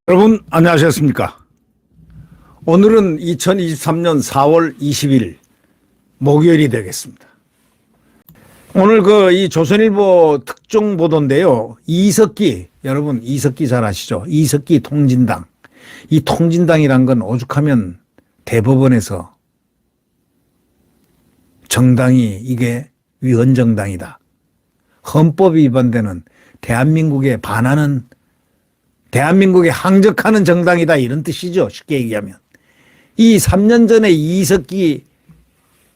여러분 안녕하셨습니까? 오늘은 2023년 4월 20일 목요일이 되겠습니다. 오늘 이 조선일보 특종 보도인데요. 이석기, 여러분 이석기 잘 아시죠? 이석기 통진당. 이 통진당이란 건 오죽하면 대법원에서 정당이 이게 위헌정당이다, 헌법 위반되는, 대한민국에 반하는, 대한민국에 항적하는 정당이다, 이런 뜻이죠. 쉽게 얘기하면. 이 3년 전에 이석기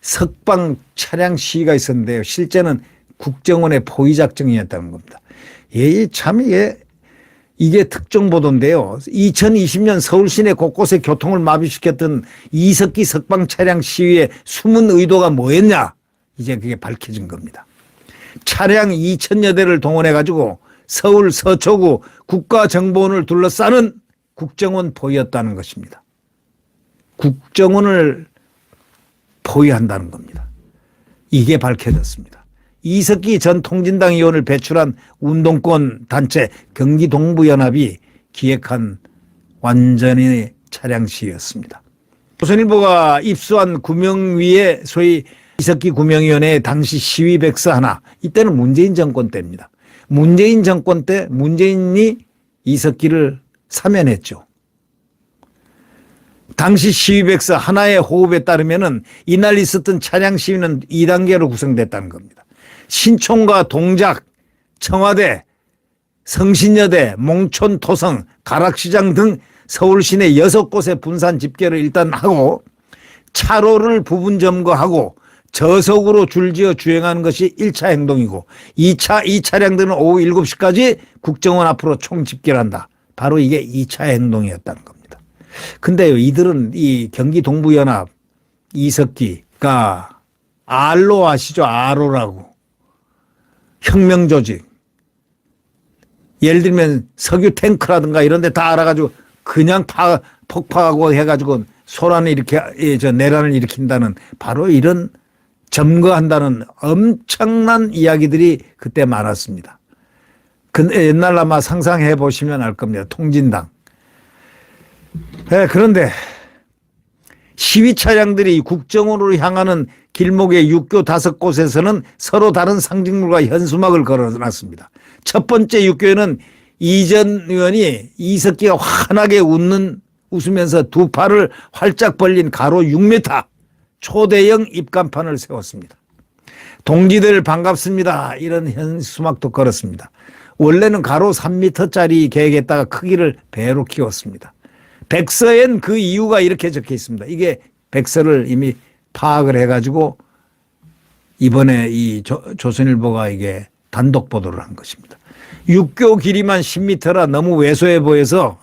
석방 차량 시위가 있었는데요. 실제는 국정원의 포위 작정이었다는 겁니다. 이게 특종 보도인데요. 2020년 서울 시내 곳곳에 교통을 마비시켰던 이석기 석방 차량 시위의 숨은 의도가 뭐였냐? 이제 그게 밝혀진 겁니다. 차량 2,000여 대를 동원해 가지고 서울 서초구 국가정보원을 둘러싸는 국정원 포위였다는 것입니다. 국정원을 포위한다는 겁니다. 이게 밝혀졌습니다. 이석기 전 통진당 의원을 배출한 운동권 단체 경기동부연합이 기획한 완전히 차량 시위였습니다. 조선일보가 입수한 구명위의 소위 이석기 구명위원회의 당시 시위 백서 하나, 이때는 문재인 정권 때입니다. 문재인 정권 때 문재인이 이석기를 사면했죠. 당시 시위 백서 하나의 호흡에 따르면은 이날 있었던 차량 시위는 2단계로 구성됐다는 겁니다. 신촌과 동작, 청와대, 성신여대, 몽촌토성, 가락시장 등 서울 시내 6곳의 분산 집계를 일단 하고 차로를 부분 점거하고 저속으로 줄지어 주행하는 것이 1차 행동이고 이 차량들은 오후 7시까지 국정원 앞으로 총 집계를 한다. 바로 이게 2차 행동이었다는 겁니다. 근데요, 이들은 이 경기동부연합 이석기가 알로 아시죠? 아로라고. 혁명조직. 예를 들면 석유 탱크라든가 이런 데 다 알아가지고 그냥 폭파하고 해가지고 소란을 내란을 일으킨다는, 바로 이런 점거한다는 엄청난 이야기들이 그때 많았습니다. 근데 옛날 아마 상상해 보시면 알 겁니다. 통진당. 네, 그런데 시위 차량들이 국정원으로 향하는 길목의 육교 5곳에서는 서로 다른 상징물과 현수막을 걸어놨습니다. 첫 번째 육교에는 이전 의원이 이석기가 환하게 웃으면서 두 팔을 활짝 벌린 가로 6m 초대형 입간판을 세웠습니다. 동지들 반갑습니다, 이런 현수막도 걸었습니다. 원래는 가로 3m짜리 계획했다가 크기를 배로 키웠습니다. 백서엔 그 이유가 이렇게 적혀 있습니다. 이게 백서를 이미 파악을 해가지고 이번에 이 조선일보가 이게 단독 보도를 한 것입니다. 육교 길이만 10m라 너무 왜소해 보여서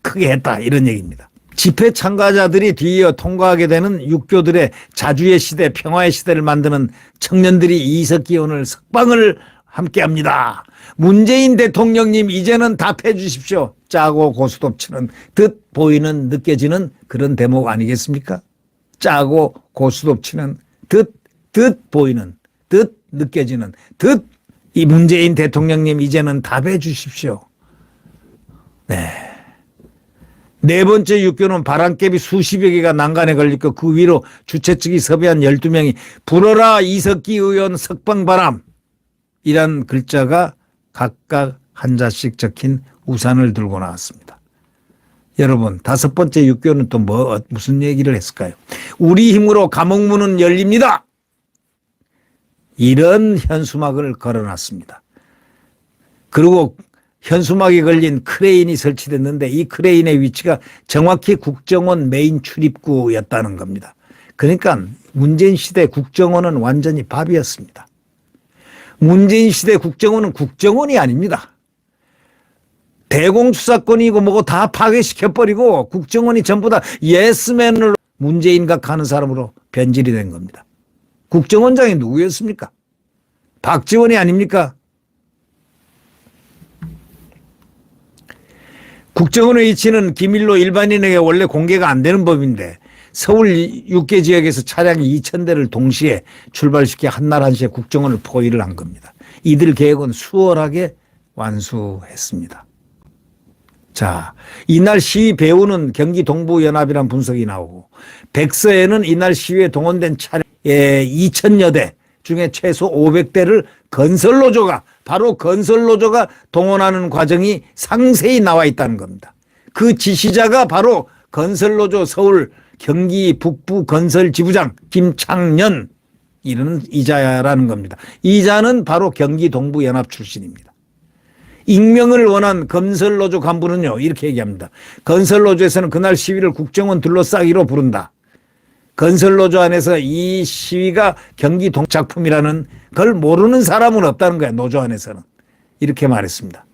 크게 했다, 이런 얘기입니다. 집회 참가자들이 뒤이어 통과하게 되는 육교들의 자주의 시대, 평화의 시대를 만드는 청년들이 이석기 의원을 석방을 함께합니다. 문재인 대통령님 이제는 답해 주십시오. 짜고 고스톱치는 듯 보이는, 느껴지는 그런 대목 아니겠습니까? 짜고 고스톱치는 듯 보이는, 듯 느껴지는, 이 문재인 대통령님 이제는 답해 주십시오. 네 번째 육교는 바람개비 수십여 개가 난간에 걸리고 그 위로 주최 측이 섭외한 12명이 불어라 이석기 의원 석방바람, 이란 글자가 각각 한 자씩 적힌 우산을 들고 나왔습니다. 여러분, 5번째 육교는 또 무슨 얘기를 했을까요? 우리 힘으로 감옥문은 열립니다, 이런 현수막을 걸어놨습니다. 그리고 현수막이 걸린 크레인이 설치됐는데 이 크레인의 위치가 정확히 국정원 메인 출입구였다는 겁니다. 그러니까 문재인 시대 국정원은 완전히 밥이었습니다. 문재인 시대 국정원은 국정원이 아닙니다. 대공수사권이고 뭐고 다 파괴시켜버리고 국정원이 전부 다 예스맨으로 문재인 각하는 사람으로 변질이 된 겁니다. 국정원장이 누구였습니까? 박지원이 아닙니까? 국정원의 위치는 기밀로 일반인에게 원래 공개가 안 되는 법인데 서울 6개 지역에서 차량 2,000대를 동시에 출발시켜 한날 한시에 국정원을 포위를 한 겁니다. 이들 계획은 수월하게 완수했습니다. 자, 이날 시위 배후는 경기 동부연합이라는 분석이 나오고 백서에는 이날 시위에 동원된 차량 2,000여 대 중에 최소 500대를 건설노조가 바로 건설노조가 동원하는 과정이 상세히 나와 있다는 겁니다. 그 지시자가 바로 건설노조 서울 경기 북부 건설지부장 김창년 이런 이자라는 겁니다. 이자는 바로 경기 동부연합 출신입니다. 익명을 원한 건설노조 간부는요 이렇게 얘기합니다. 건설노조에서는 그날 시위를 국정원 둘러싸기로 부른다. 건설노조 안에서 이 시위가 경기 동작품이라는 걸 모르는 사람은 없다는 거야. 노조 안에서는. 이렇게 말했습니다.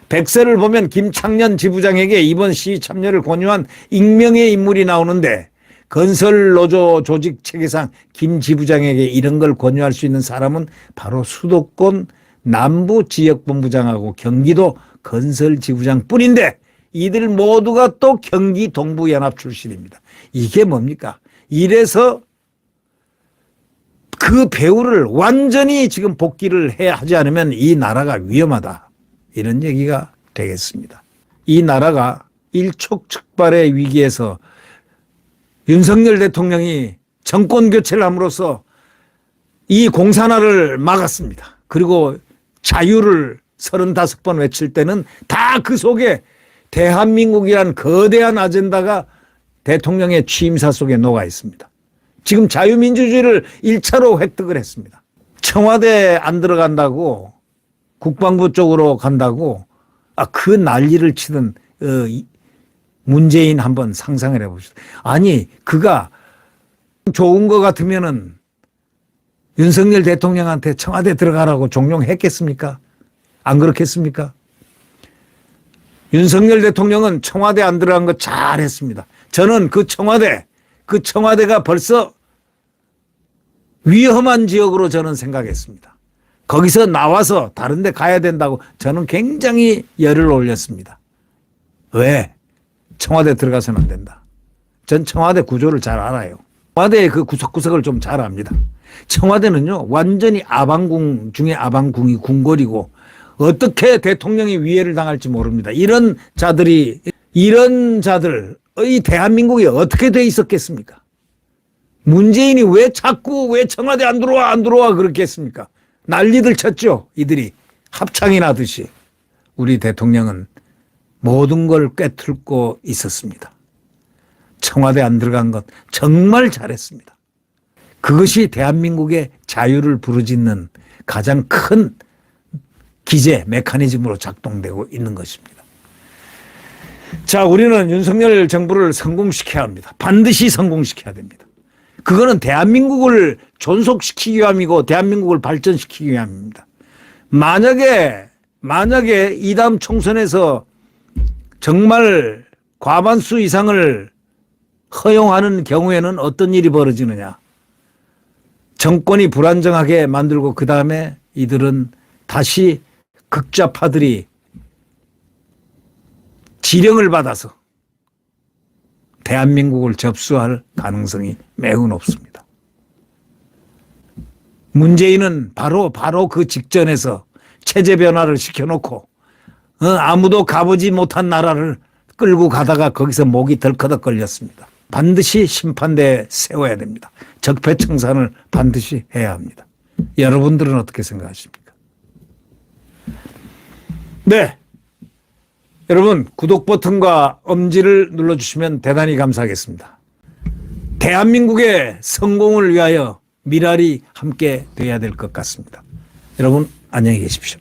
백서를 보면 김창년 지부장에게 이번 시위 참여를 권유한 익명의 인물이 나오는데 건설노조 조직 체계상 김 지부장에게 이런 걸 권유할 수 있는 사람은 바로 수도권 남부지역본부장하고 경기도 건설지부장 뿐인데 이들 모두가 또 경기 동부연합 출신입니다. 이게 뭡니까? 이래서 그 배후를 완전히 지금 복귀를 해야 하지 않으면 이 나라가 위험하다. 이런 얘기가 되겠습니다. 이 나라가 일촉즉발의 위기에서 윤석열 대통령이 정권 교체를 함으로써 이 공산화를 막았습니다. 그리고 자유를 35번 외칠 때는 다 그 속에 대한민국이란 거대한 아젠다가 대통령의 취임사 속에 녹아 있습니다. 지금 자유민주주의를 1차로 획득을 했습니다. 청와대 안 들어간다고 국방부 쪽으로 간다고 그 난리를 치던 문재인 한번 상상을 해보시죠. 아니 그가 좋은 거 같으면은 윤석열 대통령한테 청와대 들어가라고 종용했겠습니까? 안 그렇겠습니까? 윤석열 대통령은 청와대 안 들어간 거 잘했습니다. 저는 그 청와대가 벌써 위험한 지역으로 저는 생각했습니다. 거기서 나와서 다른 데 가야 된다고 저는 굉장히 열을 올렸습니다. 왜? 청와대 들어가서는 안 된다. 전 청와대 구조를 잘 알아요. 청와대의 그 구석구석을 좀 잘 압니다. 청와대는요 완전히 아방궁 중에 아방궁이 궁궐이고 어떻게 대통령이 위해를 당할지 모릅니다. 이런 자들의 대한민국이 어떻게 돼 있었겠습니까? 문재인이 왜 청와대 안 들어와 그렇게 했습니까? 난리들 쳤죠. 이들이 합창이 나듯이. 우리 대통령은 모든 걸 꿰뚫고 있었습니다. 청와대 안 들어간 것 정말 잘했습니다. 그것이 대한민국의 자유를 부르짖는 가장 큰 기제 메커니즘으로 작동되고 있는 것입니다. 자, 우리는 윤석열 정부를 성공시켜야 합니다. 반드시 성공시켜야 됩니다. 그거는 대한민국을 존속시키기 위함이고 대한민국을 발전시키기 위함입니다. 만약에 이 다음 총선에서 정말 과반수 이상을 허용하는 경우에는 어떤 일이 벌어지느냐. 정권이 불안정하게 만들고 그 다음에 이들은 다시 극좌파들이 지령을 받아서 대한민국을 접수할 가능성이 매우 높습니다. 문재인은 바로 그 직전에서 체제 변화를 시켜놓고 아무도 가보지 못한 나라를 끌고 가다가 거기서 목이 덜커덕 걸렸습니다. 반드시 심판대에 세워야 됩니다. 적폐청산을 반드시 해야 합니다. 여러분들은 어떻게 생각하십니까? 네. 여러분 구독 버튼과 엄지를 눌러주시면 대단히 감사하겠습니다. 대한민국의 성공을 위하여 미랄이 함께 돼야 될 것 같습니다. 여러분 안녕히 계십시오.